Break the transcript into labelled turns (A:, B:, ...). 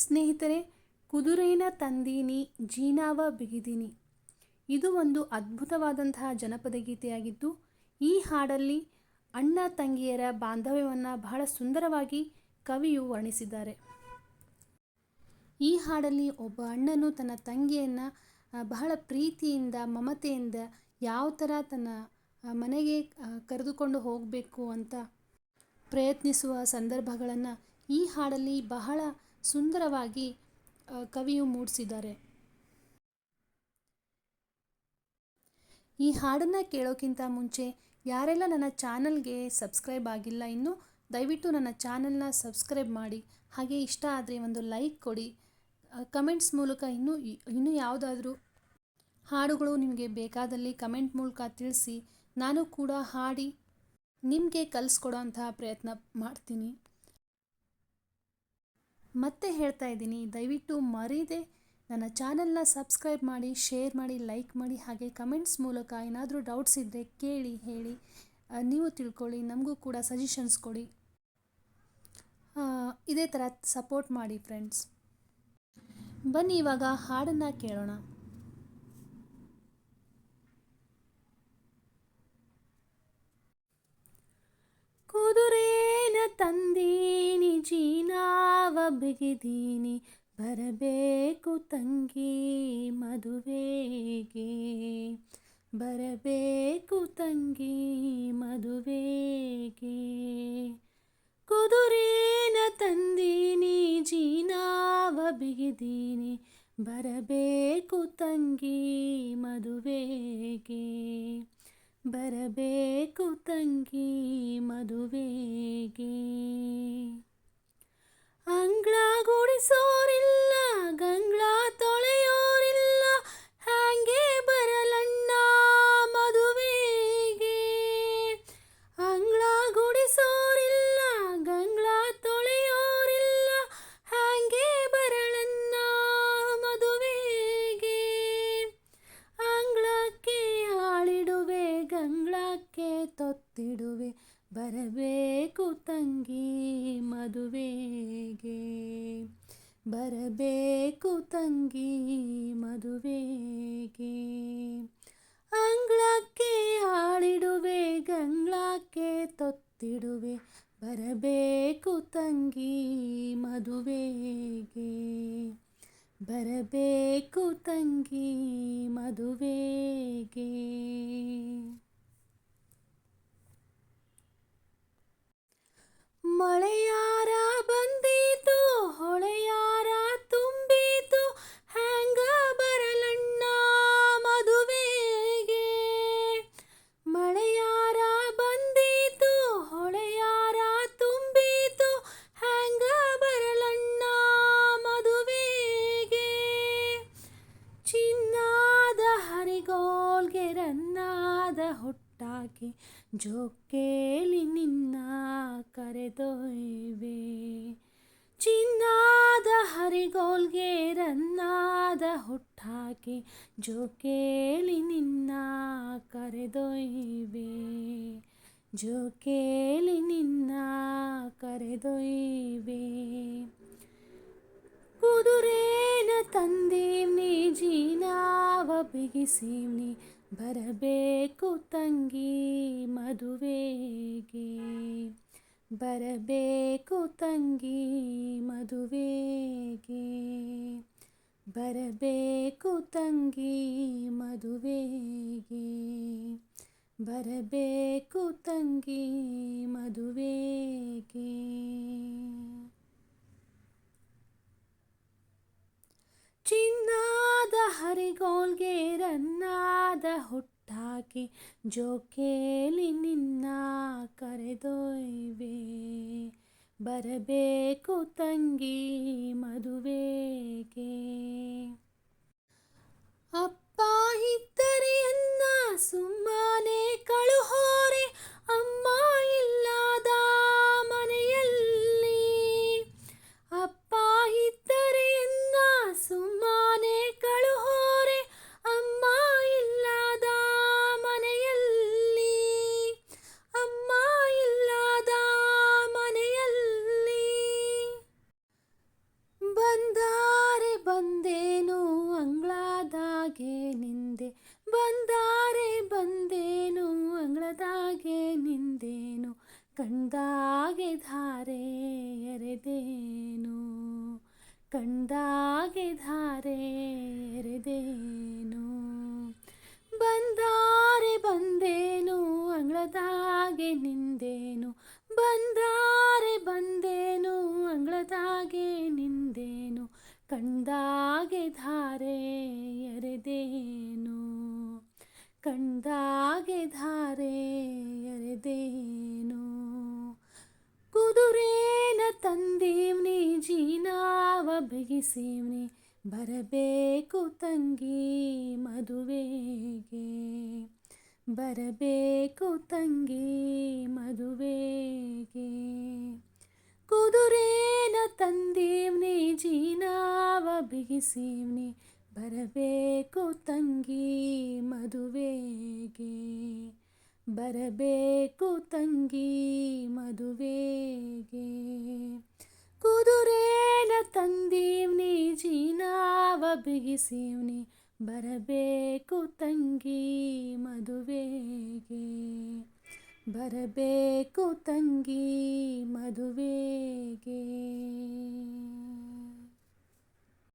A: ಸ್ನೇಹಿತರೆ, ಕುದುರೇನ ತಂದೀನಿ ಜೀನಾವ ಬಿಗಿದೀನಿ ಇದು ಒಂದು ಅದ್ಭುತವಾದಂತಹ ಜನಪದ ಗೀತೆಯಾಗಿದ್ದು, ಈ ಹಾಡಲ್ಲಿ ಅಣ್ಣ ತಂಗಿಯರ ಬಾಂಧವ್ಯವನ್ನು ಬಹಳ ಸುಂದರವಾಗಿ ಕವಿಯು ವರ್ಣಿಸಿದ್ದಾರೆ. ಈ ಹಾಡಲ್ಲಿ ಒಬ್ಬ ಅಣ್ಣನು ತನ್ನ ತಂಗಿಯನ್ನು ಬಹಳ ಪ್ರೀತಿಯಿಂದ ಮಮತೆಯಿಂದ ಯಾವ ಥರ ತನ್ನ ಮನೆಗೆ ಕರೆದುಕೊಂಡು ಹೋಗಬೇಕು ಅಂತ ಪ್ರಯತ್ನಿಸುವ ಸಂದರ್ಭಗಳನ್ನು ಈ ಹಾಡಲ್ಲಿ ಬಹಳ ಸುಂದರವಾಗಿ ಕವಿಯು ಮೂಡಿಸಿದ್ದಾರೆ. ಈ ಹಾಡನ್ನು ಕೇಳೋಕ್ಕಿಂತ ಮುಂಚೆ ಯಾರೆಲ್ಲ ನನ್ನ ಚಾನಲ್ಗೆ ಸಬ್ಸ್ಕ್ರೈಬ್ ಆಗಿಲ್ಲ ಇನ್ನೂ, ದಯವಿಟ್ಟು ನನ್ನ ಚಾನಲ್ನ ಸಬ್ಸ್ಕ್ರೈಬ್ ಮಾಡಿ. ಹಾಗೆ ಇಷ್ಟ ಆದರೆ ಒಂದು ಲೈಕ್ ಕೊಡಿ. ಕಮೆಂಟ್ಸ್ ಮೂಲಕ ಇನ್ನೂ ಯಾವುದಾದ್ರೂ ಹಾಡುಗಳು ನಿಮಗೆ ಬೇಕಾದಲ್ಲಿ ಕಮೆಂಟ್ ಮೂಲಕ ತಿಳಿಸಿ. ನಾನು ಕೂಡ ಹಾಡಿ ನಿಮಗೆ ಕಲಿಸ್ಕೊಡೋ ಅಂತಹ ಪ್ರಯತ್ನ ಮಾಡ್ತೀನಿ. ಮತ್ತೆ ಹೇಳ್ತಾ ಇದ್ದೀನಿ, ದಯವಿಟ್ಟು ಮರೀದೆ ನನ್ನ ಚಾನಲ್ನ ಸಬ್ಸ್ಕ್ರೈಬ್ ಮಾಡಿ, ಶೇರ್ ಮಾಡಿ, ಲೈಕ್ ಮಾಡಿ. ಹಾಗೆ ಕಮೆಂಟ್ಸ್ ಮೂಲಕ ಏನಾದರೂ ಡೌಟ್ಸ್ ಇದ್ದರೆ ಕೇಳಿ, ಹೇಳಿ, ನೀವು ತಿಳ್ಕೊಳ್ಳಿ. ನಮಗೂ ಕೂಡ ಸಜೆಷನ್ಸ್ ಕೊಡಿ. ಇದೇ ಥರ ಸಪೋರ್ಟ್ ಮಾಡಿ ಫ್ರೆಂಡ್ಸ್. ಬನ್ನಿ ಇವಾಗ ಹಾಡನ್ನು ಕೇಳೋಣ. ಕುದುರೇನ ತಂದೀನಿ ಜೀನಾವ ಬಿಗಿದೀನಿ, ಬರಬೇಕು ತಂಗಿ ಮದುವೆಗೆ, ಬರಬೇಕು ತಂಗಿ ಮದುವೆಗೆ. ಕುದುರೇನ ತಂದೀನಿ ಜೀನಾವ ಬಿಗಿದೀನಿ, ಬರಬೇಕು ತಂಗಿ ಮದುವೆಗೆ, ಬರಬೇಕು ತಂಗಿ ಮದುವೆಗೆ. ಅಂಗಳ ಗುಡಿಸೋರಿಲ್ಲ, ಗಂಗಳ ತೊಳೆಯೋರಿಲ್ಲ, ಹ್ಯಾಂಗೆ ಬರಲಣ್ಣ ಮದುವೆಗೆ. ಅಂಗಳ ಗುಡಿಸೋರಿಲ್ಲ, ಗಂಗಳ ತೊಳೆಯೋರಿಲ್ಲ, ಹ್ಯಾಂಗೆ ಬರಲಣ್ಣ ಮದುವೆಗೆ. ಅಂಗಳಕ್ಕೆ ಆಳಿಡುವೆ, ಗಂಗಳಕ್ಕೆ ತೊತ್ತಿಡುವೆ, ಬರಬೇಕು ತಂಗಿ ಮದುವೆಗೆ, ಬರಬೇಕು ತಂಗಿ ಮದುವೆಗೆ. ಅಂಗಳಕ್ಕೆ ಆಳಿಡುವೆ, ಗಂಗಳಕ್ಕೆ ತೊತ್ತಿಡುವೆ, ಬರಬೇಕು ತಂಗಿ ಮದುವೆಗೆ, ಬರಬೇಕು ತಂಗಿ ಮದುವೆಗೆ. ಮಳೆಯಾರ ಬಂದೀತು, ಹೊಳೆಯಾರ ತುಂಬೀತು, ಹ್ಯಾಂಗ ಬರಲಣ್ಣ ಮದುವೆಗೆ. ಮಳೆಯಾರ ಬಂದೀತು, ಹೊಳೆಯಾರ ತುಂಬೀತು, ಹ್ಯಾಂಗ ಬರಲಣ್ಣ ಮದುವೆಗೆ. ಚಿನ್ನಾದ ಹರಿಗೋಲ್ಗೆ ರನ್ನಾದ ಹುಟ್ಟಾಕಿ, ಜೋಕೇಲಿ ನಿನ್ನ ಕರೆದೊಯ್ವೆ. ಚಿನ್ನಾದ ಹರಿಗೋಲ್ಗೆ ರನ್ನಾದ ಹುಟ್ಟಾಕಿ, ಜೋಕೇಲಿ ನಿನ್ನ ಕರೆದೊಯ್ವೆ, ಜೋಕೇಲಿ ನಿನ್ನ ಕರೆದೊಯ್ವೆ. ಕುದುರೇನ ತಂದೀವ್ನಿ ಜೀನಾವ ಬಿಗಿಸೀವ್ನಿ, ಬರಬೇಕು ತಂಗಿ ಮದುವೆಗೆ, ಬರಬೇಕು ತಂಗಿ ಮದುವೆಗೆ, ಬರಬೇಕು ತಂಗಿ ಮದುವೆಗೆ, ಬರಬೇಕು ತಂಗಿ ಮದುವೆಗೆ. ಚಿನ್ನಾದ ಹರಿಗೋಲ್ಗೆ ರನ್ನಾದ ಹುಟ್ಟಾಕಿ, ಜೋಕೇಲಿ ನಿನ್ನ ಕರೆದೊಯ್ವೆ, ಬರಬೇಕು ತಂಗಿ ಮದುವೆಗೆ. ಅಪ್ಪ ಇದ್ದರೆ ಅನ್ನ ಸುಮ್ಮನೆ ಕಳುಹೋರೆ, ಅಮ್ಮ ಇಲ್ಲದ ಮನೆಯಲ್ಲಿ. ಅಪ್ಪ ಇದ್ದರೆ ಅನ್ನ ಸುಮ್ಮನೆ ಕಳುಹೋರೆ, ಅಮ್ಮ ಇಲ್ಲದ ಮನೆಯಲ್ಲಿ, ಅಮ್ಮ ಇಲ್ಲದ ಮನೆಯಲ್ಲಿ. ಬಂದ ಕಂಡಾಗೆ ಧಾರೆ ಎರೆದೇನು. ಬಂದಾರೆ ಬಂದೇನು ಅಂಗಳದಾಗೆ ನಿಂದೇನು. ಬಂದಾರೆ ಬಂದೇನು ಅಂಗಳದಾಗೆ ನಿಂದೇನು. ಕಂಡಾಗೆ ಧಾರೆ ಎರೆದೇನು. ಕಂಡಾಗೆ ಧಾರೆ ಎರೆದೇನು. ಕುದುರೇನ ತಂದೀವ್ನಿ ಜೀನಾವ ಬಿಗಿಸೀವ್ನಿ. ಬರಬೇಕು ತಂಗಿ ಮದುವೆಗೆ. ಬರಬೇಕು ತಂಗಿ ಮದುವೆಗೆ. ಕುದುರೇನ ತಂದೀವ್ನಿ ಜೀನಾವ ಬಿಗಿಸೀವ್ನಿ. ಬರಬೇಕು ತಂಗಿ ಮದುವೆಗೆ. ಬರಬೇಕು ತಂಗಿ ಮದುವೆಗೆ. ಕುದುರೇನ ತಂದೀವ್ನಿ ಜೀನಾವ ಬಿಗಿಸೀವ್ನಿ. ಬರಬೇಕು ತಂಗಿ ಮದುವೆಗೆ. ಬರಬೇಕು ತಂಗಿ ಮದುವೆಗೆ.